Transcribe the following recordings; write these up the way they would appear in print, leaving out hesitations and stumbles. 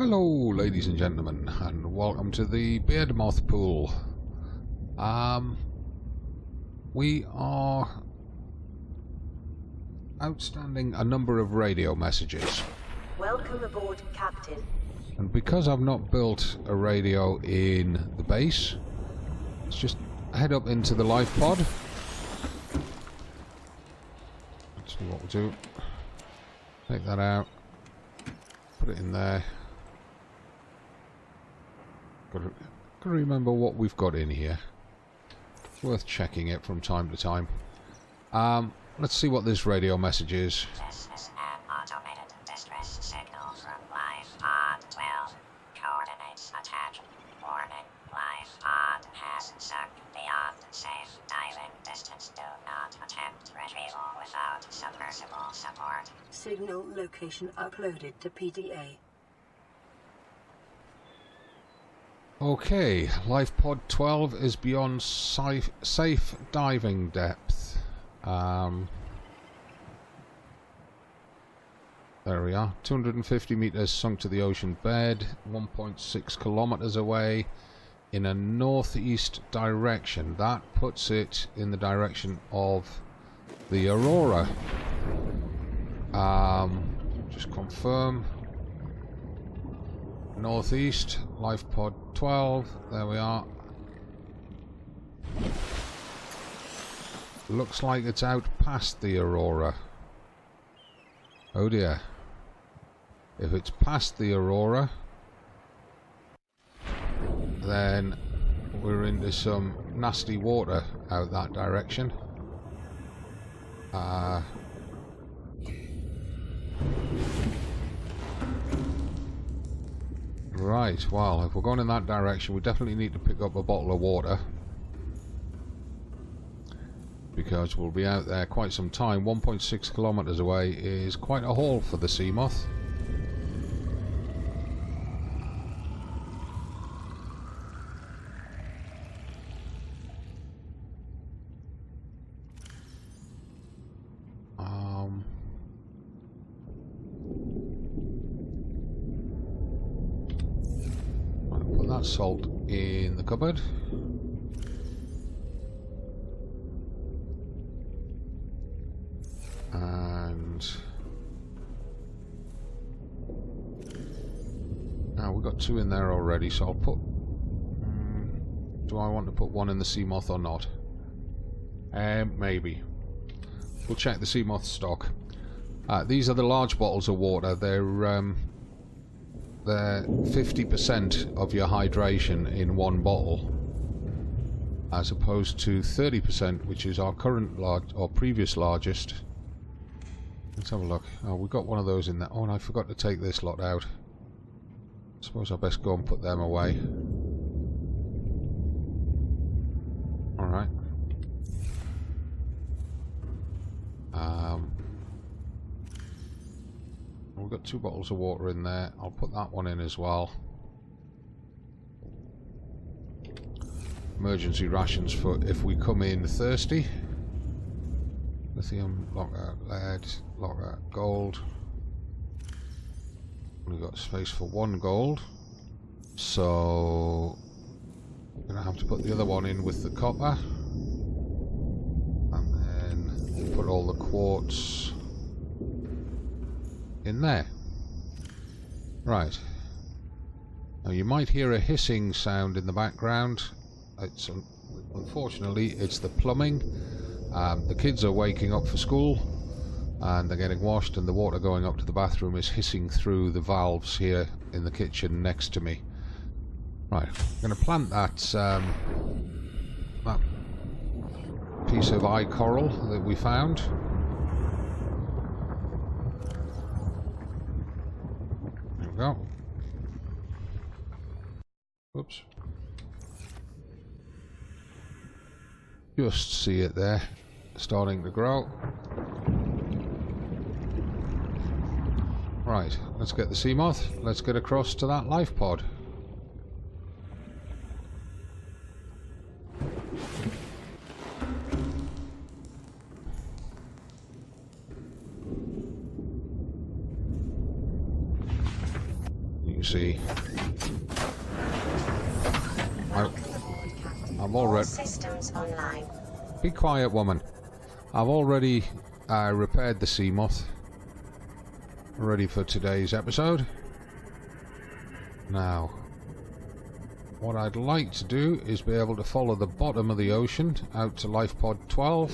Hello, ladies and gentlemen, and welcome to the Beard Moth Pool. We are outstanding a number of radio messages. Welcome aboard, Captain. And because I've not built a radio in the base, let's just head up into the Lifepod. Let's see what we'll do. Take that out. Put it in there. Gotta remember what we've got in here. It's worth checking it from time to time. Let's see what this radio message is. This is an automated distress signal from Lifepod 12. Coordinates attached. Warning, Lifepod has sunk beyond safe diving distance. Do not attempt retrieval without submersible support. Signal location uploaded to PDA. Okay, Lifepod 12 is beyond safe diving depth. There we are. 250 meters sunk to the ocean bed, 1.6 kilometers away in a northeast direction. That puts it in the direction of the Aurora. Just confirm. Northeast, Lifepod 12, there we are. Looks like it's out past the Aurora. Oh dear. If it's past the Aurora, then we're into some nasty water out that direction. Right, well, if we're going in that direction, we definitely need to pick up a bottle of water. Because we'll be out there quite some time. 1.6 kilometers away is quite a haul for the sea moth. Put that salt in the cupboard. And now we've got two in there already, so I'll put do I want to put one in the sea moth or not? Maybe. We'll check the sea moth stock. These are the large bottles of water. They're 50% of your hydration in one bottle, as opposed to 30%, which is our current large or previous largest. Let's have a look. Oh, we got one of those in there. Oh, and I forgot to take this lot out. Suppose I best go and put them away. Alright. We've got two bottles of water in there. I'll put that one in as well. Emergency rations for if we come in thirsty. Lithium, lockout, lead, lockout, gold. We've got space for one gold. So I'm going to have to put the other one in with the copper. And then put all the quartz in there. Right. Now you might hear a hissing sound in the background. It's unfortunately it's the plumbing. The kids are waking up for school and they're getting washed, and the water going up to the bathroom is hissing through the valves here in the kitchen next to me. Right, I'm going to plant that that piece of eye coral that we found. There we go. Whoops. Just see it there, starting to grow. Right, let's get the sea moth. Let's get across to that life pod. see. I'm All already... systems online. Be quiet, woman. I've already repaired the sea moth. Ready for today's episode. Now, what I'd like to do is be able to follow the bottom of the ocean out to Lifepod 12.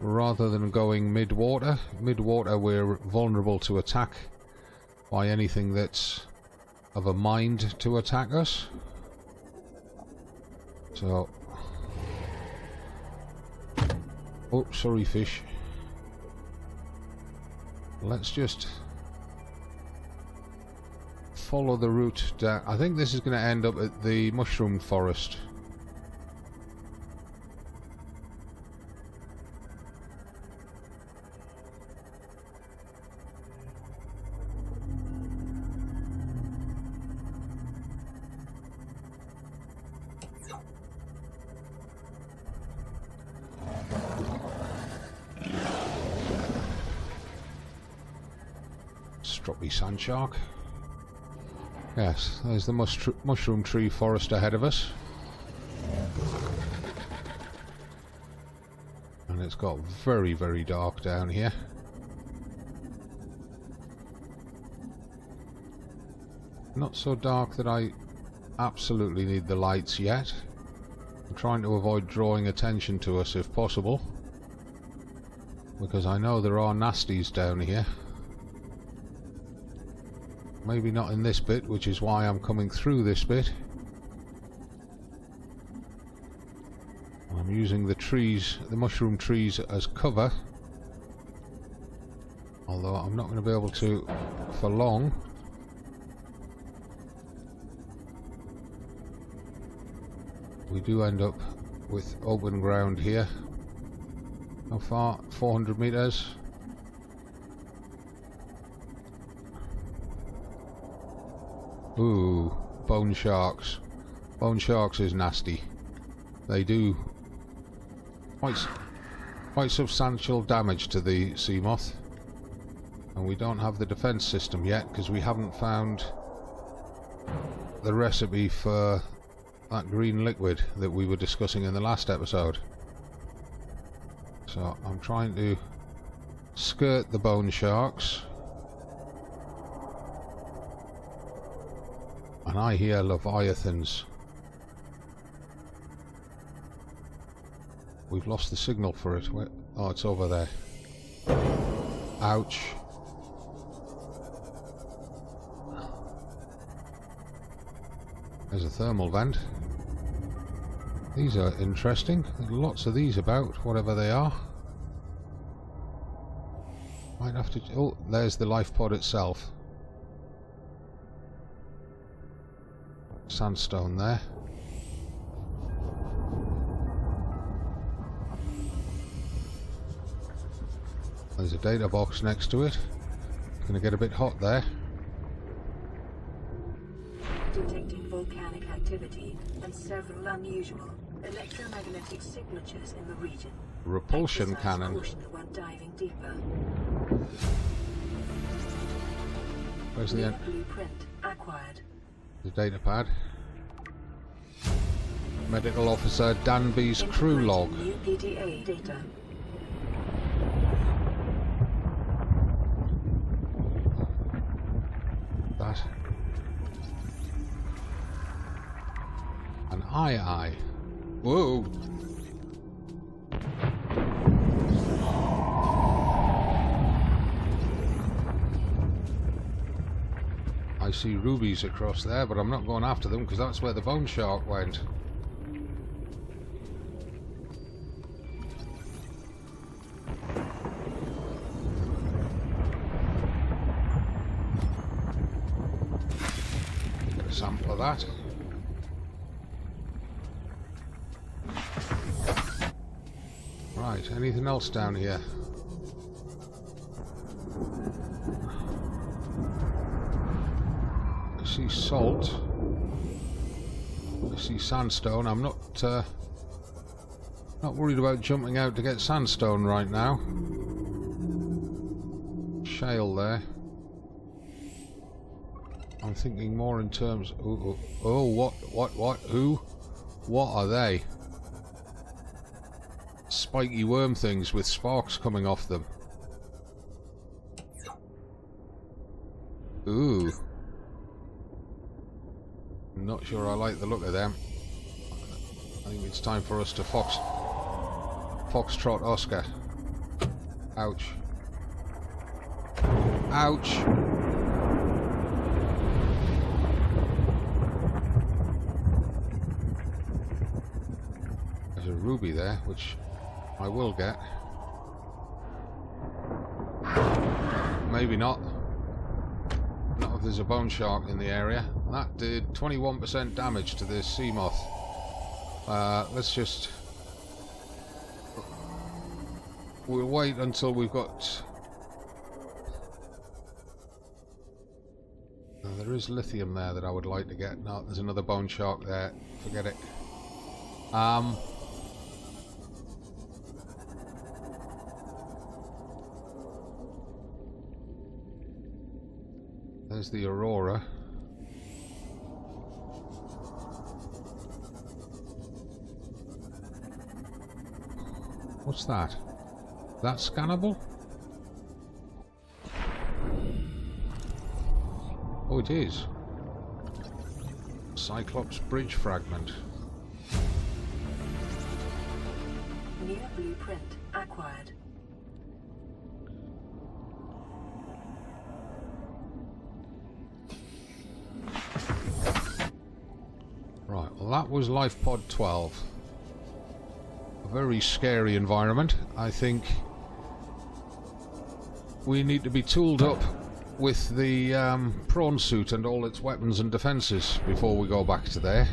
Rather than going mid-water. Mid-water we're vulnerable to attack by anything that's of a mind to attack us. So... oh, sorry fish. Let's just follow the route down. I think this is going to end up at the mushroom forest. Stroppy sand shark. Yes, there's the mushroom tree forest ahead of us. And it's got very, very dark down here. Not so dark that I absolutely need the lights yet. I'm trying to avoid drawing attention to us if possible, because I know there are nasties down here. Maybe not in this bit, which is why I'm coming through this bit. I'm using the trees, the mushroom trees, as cover. Although I'm not going to be able to for long. We do end up with open ground here. How far? 400 meters. Ooh, bone sharks. Bone sharks is nasty. They do quite substantial damage to the sea moth. And we don't have the defense system yet because we haven't found the recipe for that green liquid that we were discussing in the last episode. So I'm trying to skirt the bone sharks. And I hear leviathans. We've lost the signal for it. Where? Oh, it's over there. Ouch. There's a thermal vent. These are interesting. There's lots of these about, whatever they are. Might have to... oh, there's the life pod itself. Sandstone there. There's a data box next to it. It's going to get a bit hot there. Detecting volcanic activity and several unusual electromagnetic signatures in the region. Repulsion Exercise cannon. caution when diving deeper. Where's the Blueprint acquired. the data pad? Medical Officer Danby's crew log. New PDA data. That. An eye. Whoa! I see rubies across there, but I'm not going after them because that's where the bone shark went. Get a sample of that. Right, anything else down here? I see salt. I see sandstone. I'm not worried about jumping out to get sandstone right now. Shale there. I'm thinking more in terms... Oh, what, who? What are they? Spiky worm things with sparks coming off them. Ooh. Not sure I like the look of them. I think it's time for us to foxtrot Oscar. Ouch. Ouch! There's a ruby there, which I will get. Maybe not. Not if there's a bone shark in the area. That did 21% damage to this sea moth. Let's just... We'll wait until we've got... there is lithium there that I would like to get. No, there's another bone shark there. Forget it. There's the Aurora. What's that? That scannable? Oh, it is. Cyclops bridge fragment. New blueprint acquired. Right, well that was Lifepod 12. A very scary environment. I think we need to be tooled up with the prawn suit and all its weapons and defences before we go back to there.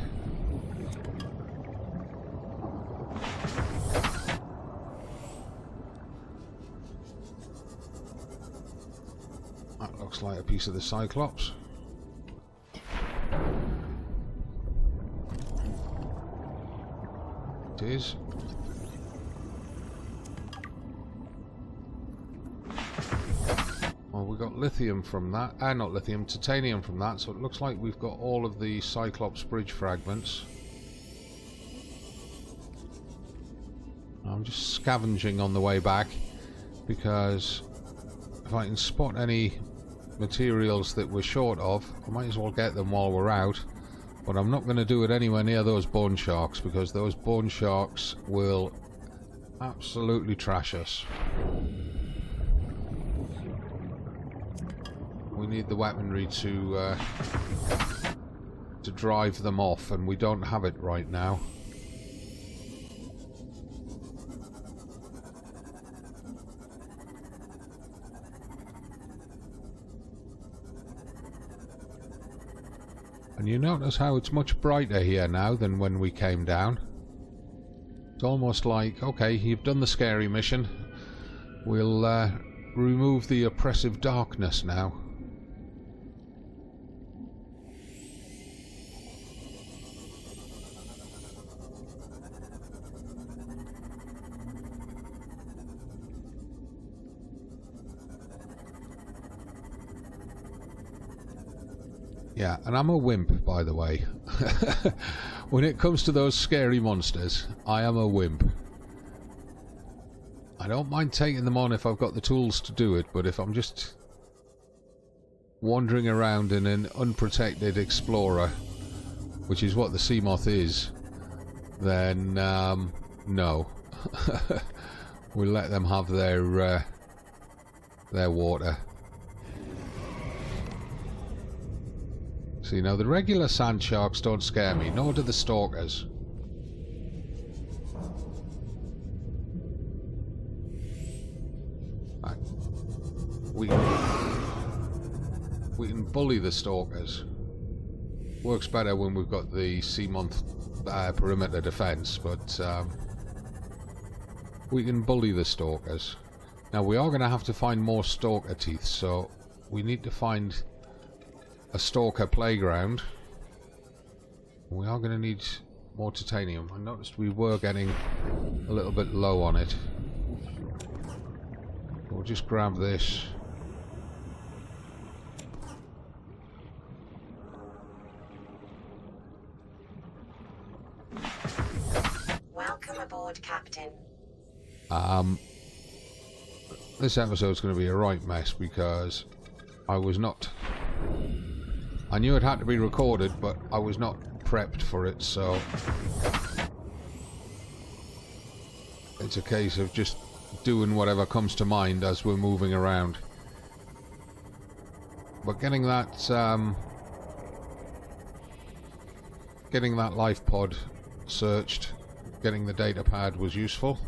That looks like a piece of the Cyclops. It is. Well, we got lithium from that. Not lithium, titanium from that. So it looks like we've got all of the Cyclops bridge fragments. I'm just scavenging on the way back because if I can spot any materials that we're short of, I might as well get them while we're out. But I'm not going to do it anywhere near those bone sharks because those bone sharks will absolutely trash us. We need the weaponry to drive them off, and we don't have it right now. And you notice how it's much brighter here now than when we came down. It's almost like, okay, you've done the scary mission. We'll remove the oppressive darkness now. Yeah, and I'm a wimp, by the way. When it comes to those scary monsters, I am a wimp. I don't mind taking them on if I've got the tools to do it, but if I'm just wandering around in an unprotected explorer, which is what the sea moth is, then no. We'll let them have their water. See, now the regular sand sharks don't scare me, nor do the stalkers. Right. We can bully the stalkers. Works better when we've got the sea moth perimeter defense, but we can bully the stalkers. Now we are going to have to find more stalker teeth, so we need to find a stalker playground. We are going to need more titanium. I noticed we were getting a little bit low on it. We'll just grab this. Lifepod, Captain. This episode's going to be a right mess because I knew it had to be recorded, but I was not prepped for it, so it's a case of just doing whatever comes to mind as we're moving around. But getting that Lifepod searched, getting the data pad was useful.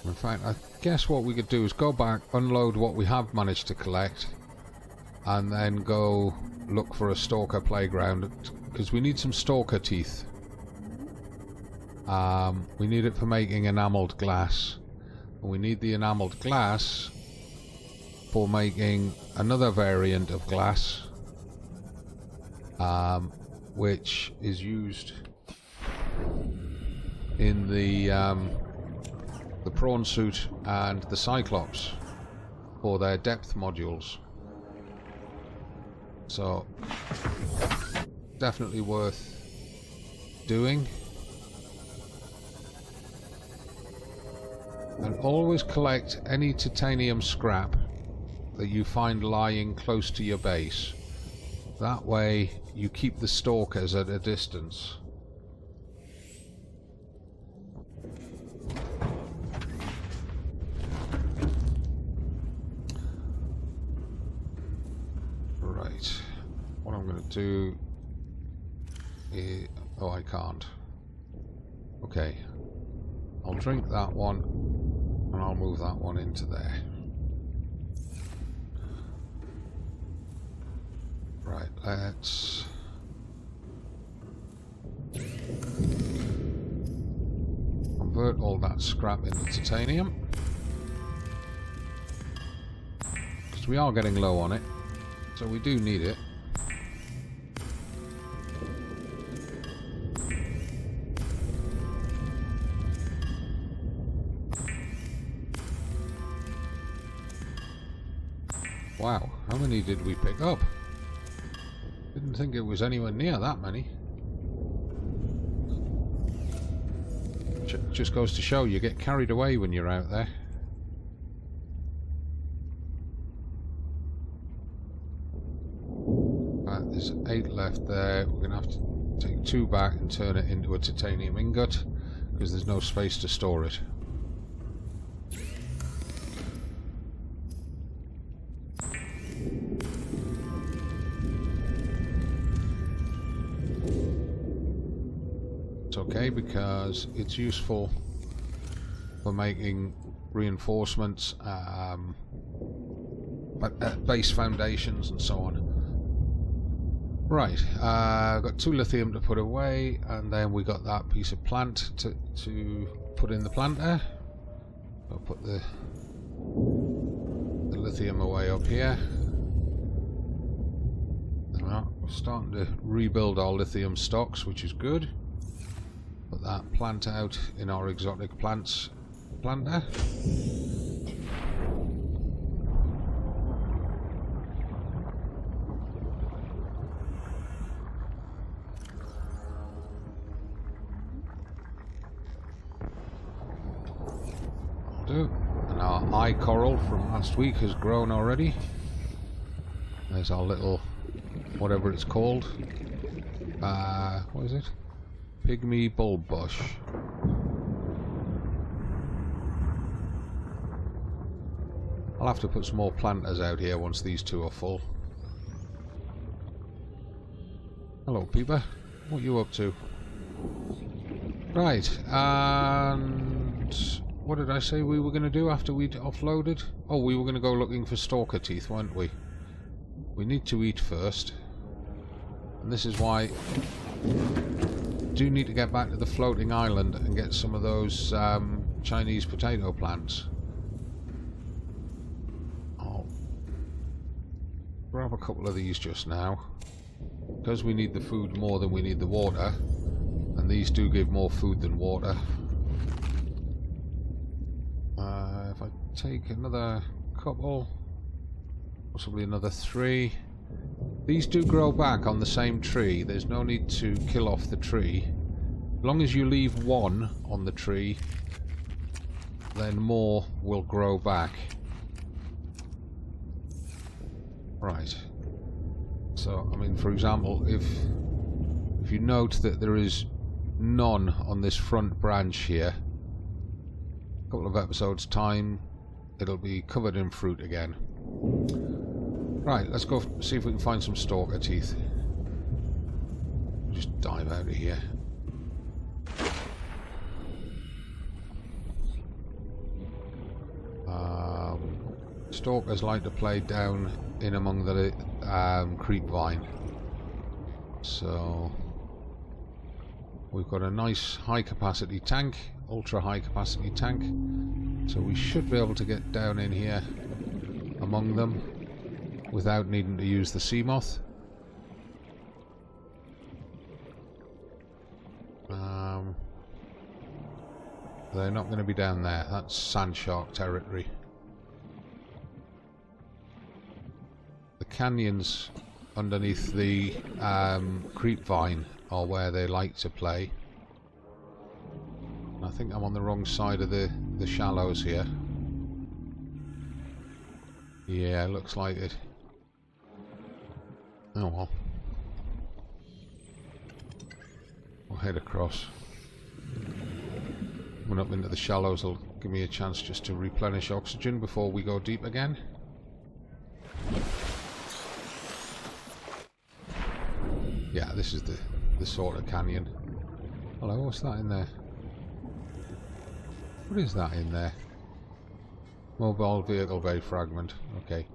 In fact, I guess what we could do is go back, unload what we have managed to collect, and then go look for a Stalker playground, because we need some Stalker teeth. We need it for making enamelled glass. We need the enamelled glass for making another variant of glass, which is used in the prawn suit and the Cyclops for their depth modules. So definitely worth doing. And always collect any titanium scrap that you find lying close to your base. That way you keep the stalkers at a distance. Right. What I'm going to do is... Oh, I can't. Okay. I'll drink that one, and I'll move that one into there. Right, let's... convert all that scrap into titanium. Because we are getting low on it, so we do need it. Wow, how many did we pick up? Didn't think it was anywhere near that many. Just goes to show you get carried away when you're out there. Right, there's 8 left there. We're going to have to take 2 back and turn it into a titanium ingot because there's no space to store it. It's okay because it's useful for making reinforcements, base foundations and so on. Right, I've got 2 lithium to put away, and then we got that piece of plant to put in the planter. I'll put the lithium away up here. We're starting to rebuild our lithium stocks, which is good. Put that plant out in our exotic plants planter. Do. And our eye coral from last week has grown already. There's our little, whatever it's called. What is it? Pygmy bulb bush. I'll have to put some more planters out here once these 2 are full. Hello, Peeper. What are you up to? Right, and what did I say we were going to do after we'd offloaded? Oh, we were going to go looking for stalker teeth, weren't we? We need to eat first. And this is why do need to get back to the floating island and get some of those Chinese potato plants. I'll grab a couple of these just now because we need the food more than we need the water, and these do give more food than water. I take another couple, possibly another 3. These do grow back on the same tree. There's no need to kill off the tree. As long as you leave one on the tree, then more will grow back. Right. So, I mean, for example, if you note that there is none on this front branch here, a couple of episodes time, it'll be covered in fruit again. Right, let's go see if we can find some stalker teeth. Just dive out of here. Stalkers like to play down in among the creep vine. So we've got a nice high capacity tank, ultra high capacity tank. So we should be able to get down in here among them without needing to use the sea moth. They're not going to be down there. That's sand shark territory. The canyons underneath the creep vine are where they like to play. I think I'm on the wrong side of the shallows here. Yeah, looks like it. Oh well. We'll head across. Coming up into the shallows will give me a chance just to replenish oxygen before we go deep again. Yeah, this is the sort of canyon. Hello, what's that in there? What is that in there? Mobile vehicle bay fragment. Okay.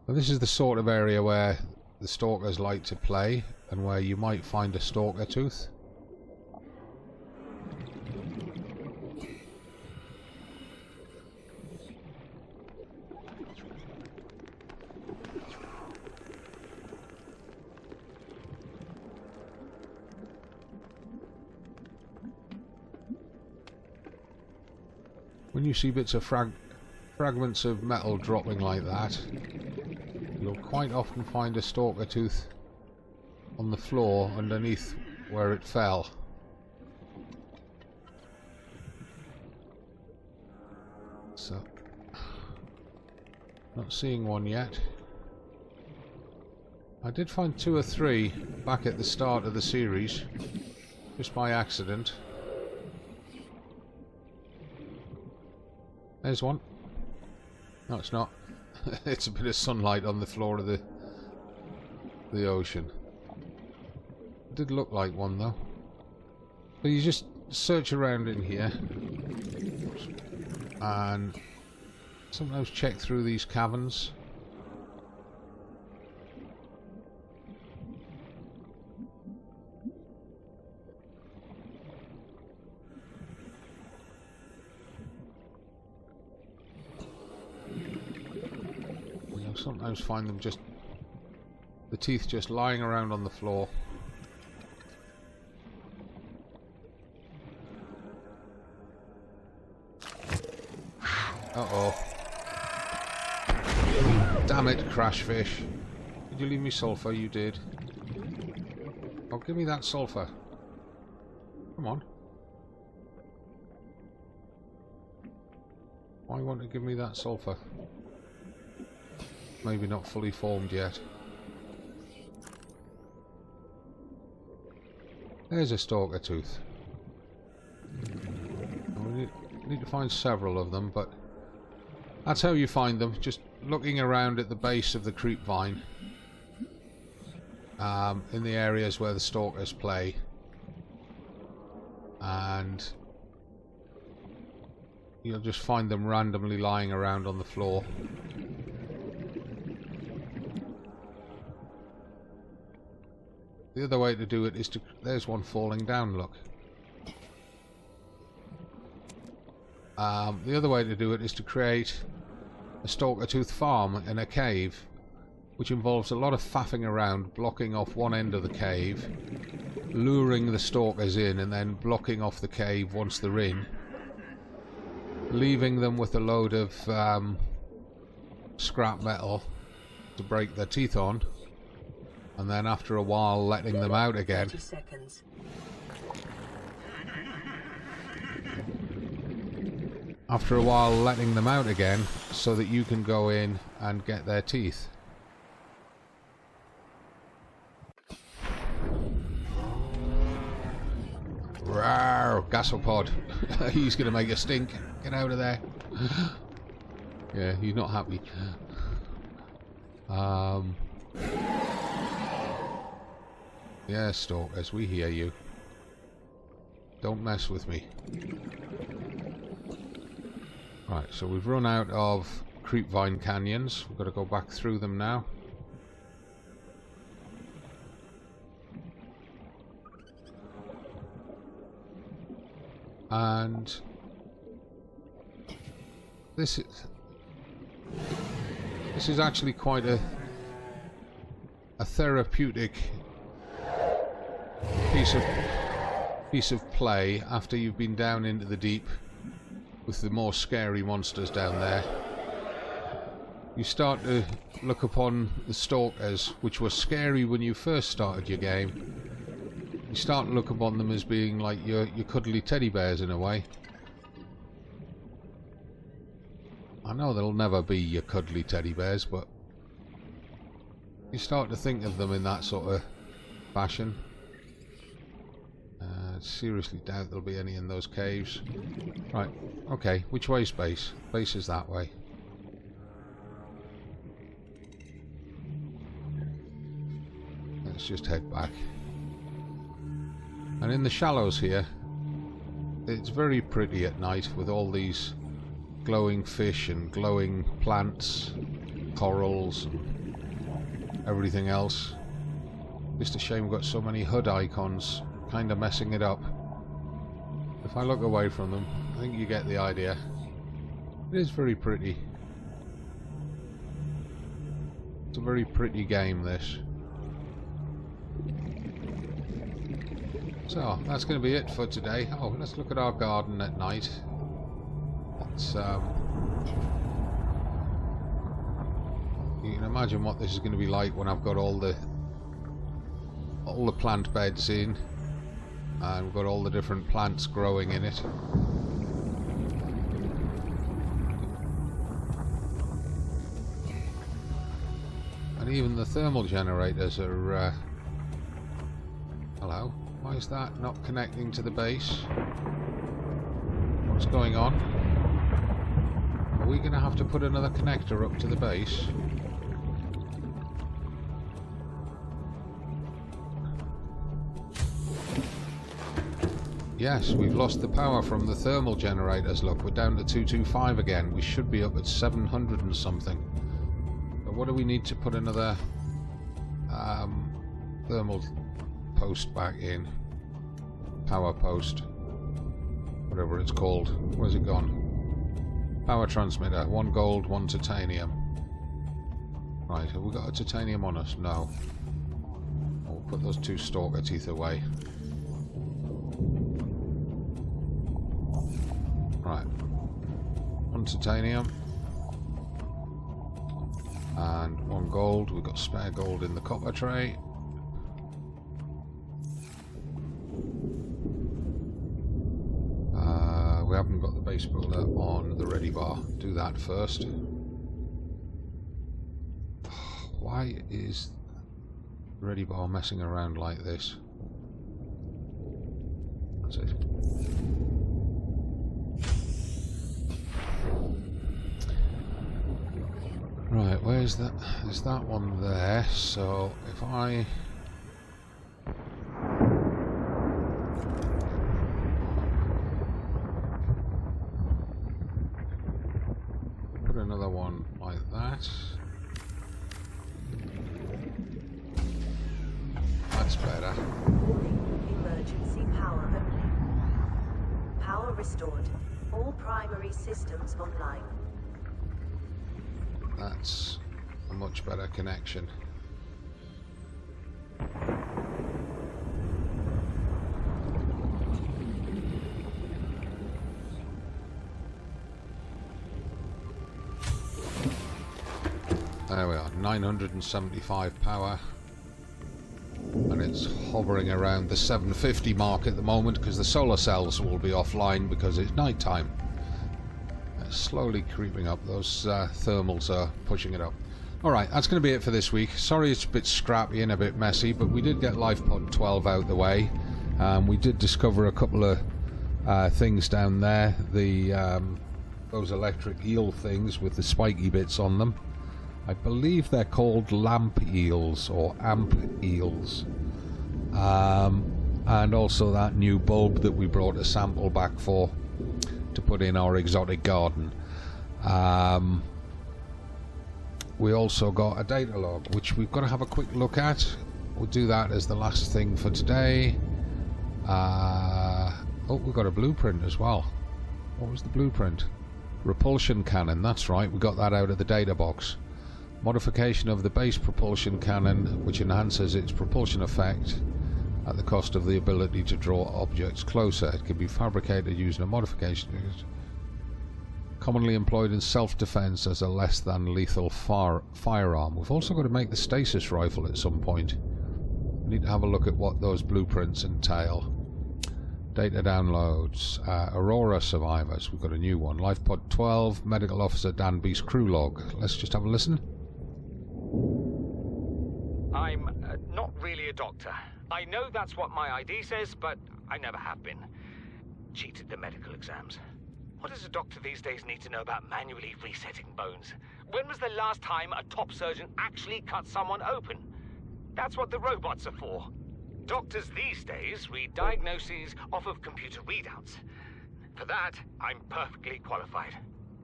Well, this is the sort of area where the stalkers like to play and where you might find a stalker tooth. When you see bits of fragments of metal dropping like that, you'll quite often find a stalker tooth on the floor underneath where it fell. So, not seeing one yet. I did find 2 or 3 back at the start of the series, just by accident. There's one. No, it's not. It's a bit of sunlight on the floor of the ocean. It did look like one though. But you just search around in here and sometimes check through these caverns. Sometimes find them just the teeth just lying around on the floor. Uh-oh. Damn it, crash fish. Did you leave me sulfur? You did. Oh, give me that sulfur. Come on. Why won't it give me that sulfur? Maybe not fully formed yet. There's a stalker tooth. We need to find several of them, but that's how you find them, just looking around at the base of the creep vine in the areas where the stalkers play, and you'll just find them randomly lying around on the floor. The other way to do it is to... There's one falling down, look. The other way to do it is to create a stalker tooth farm in a cave, which involves a lot of faffing around, blocking off one end of the cave, luring the stalkers in, and then blocking off the cave once they're in. leaving them with a load of scrap metal to break their teeth on, and then after a while letting them out again. 30 seconds. After a while letting them out again so that you can go in and get their teeth. Rawr, gasopod. He's gonna make a stink. Get out of there. Yeah, he's not happy. Yeah, Stalkers, we hear you. Don't mess with me. Right, so we've run out of creepvine canyons. We've got to go back through them now. And this is actually quite a therapeutic piece of play after you've been down into the deep with the more scary monsters down there. You start to look upon the Stalkers, which were scary when you first started your game. You start to look upon them as being like your cuddly teddy bears in a way. I know they'll never be your cuddly teddy bears, but you start to think of them in that sort of fashion. Seriously doubt there'll be any in those caves. Right, okay, which way's base? Base is that way. Let's just head back. And in the shallows here, it's very pretty at night with all these glowing fish and glowing plants, corals and everything else. Just a shame we've got so many HUD icons kind of messing it up. If I look away from them, I think you get the idea. It is very pretty. It's a very pretty game, this. So, that's going to be it for today. Oh, let's look at our garden at night. It's, you can imagine what this is going to be like when I've got all the plant beds in. And we've got all the different plants growing in it. And even the thermal generators are... Hello? Why is that not connecting to the base? What's going on? Are we going to have to put another connector up to the base? Yes, we've lost the power from the thermal generators. Look, we're down to 225 again. We should be up at 700 and something. But what do we need to put another thermal post back in? Power post. Whatever it's called. Where's it gone? Power transmitter. 1 gold, 1 titanium. Right, have we got a titanium on us? No. We'll put those 2 Stalker teeth away. Right, 1 titanium and 1 gold. We've got spare gold in the copper tray. We haven't got the base builder on the ready bar. Do that first. Why is the ready bar messing around like this? That's it. Right, where's that? There's that one there, so if I... put another one like that. That's better. Emergency power only. Power restored. All primary systems online. That's a much better connection. There we are, 975 power. And it's hovering around the 750 mark at the moment because the solar cells will be offline because it's night time. It's slowly creeping up. Those thermals are pushing it up. Alright, that's going to be it for this week. Sorry it's a bit scrappy and a bit messy, but we did get Lifepod 12 out the way. We did discover a couple of things down there. Those electric eel things with the spiky bits on them. I believe they're called lamp eels or amp eels. And also that new bulb that we brought a sample back for to put in our exotic garden. We also got a data log which we've got to have a quick look at. We'll do that as the last thing for today. Oh, we've got a blueprint as well. What was the blueprint? Repulsion cannon, that's right, we got that out of the data box. Modification of the base propulsion cannon, which enhances its propulsion effect at the cost of the ability to draw objects closer. It can be fabricated using a modification commonly employed in self-defense as a less than lethal firearm. We've also got to make the stasis rifle at some point. We need to have a look at what those blueprints entail. Data downloads. Aurora survivors. We've got a new one. Lifepod 12. Medical Officer Danby's crew log. Let's just have a listen. I'm not really a doctor. I know that's what my ID says, but I never have been. Cheated the medical exams. What does a doctor these days need to know about manually resetting bones? When was the last time a top surgeon actually cut someone open? That's what the robots are for. Doctors these days read diagnoses off of computer readouts. For that, I'm perfectly qualified.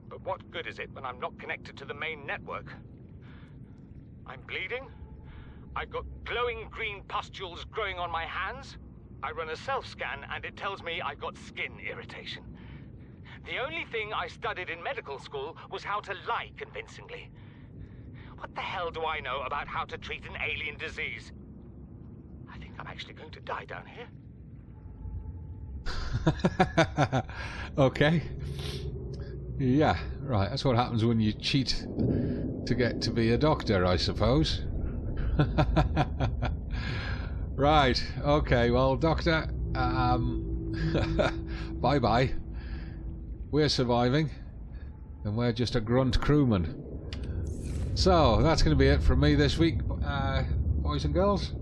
But what good is it when I'm not connected to the main network? I'm bleeding. I've got glowing green pustules growing on my hands. I run a self-scan and it tells me I've got skin irritation. The only thing I studied in medical school was how to lie convincingly. What the hell do I know about how to treat an alien disease? I think I'm actually going to die down here. Okay. Yeah, right, that's what happens when you cheat to get to be a doctor, I suppose. Right, okay, well, Doctor, bye-bye. We're surviving, and we're just a grunt crewman. So, that's going to be it from me this week, boys and girls.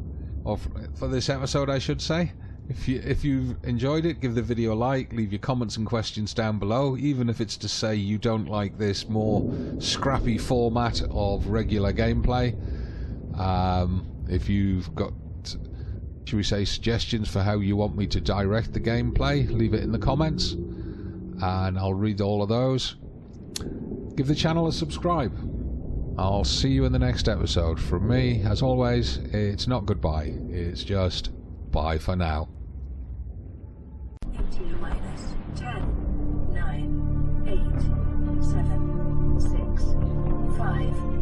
Or for this episode, I should say. If you've enjoyed it, give the video a like, leave your comments and questions down below, even if it's to say you don't like this more scrappy format of regular gameplay. If you've got, should we say, suggestions for how you want me to direct the gameplay, leave it in the comments, and I'll read all of those. Give the channel a subscribe. I'll see you in the next episode. From me, as always, it's not goodbye, it's just bye for now. T minus 10, 9, 8, 7, 6, 5,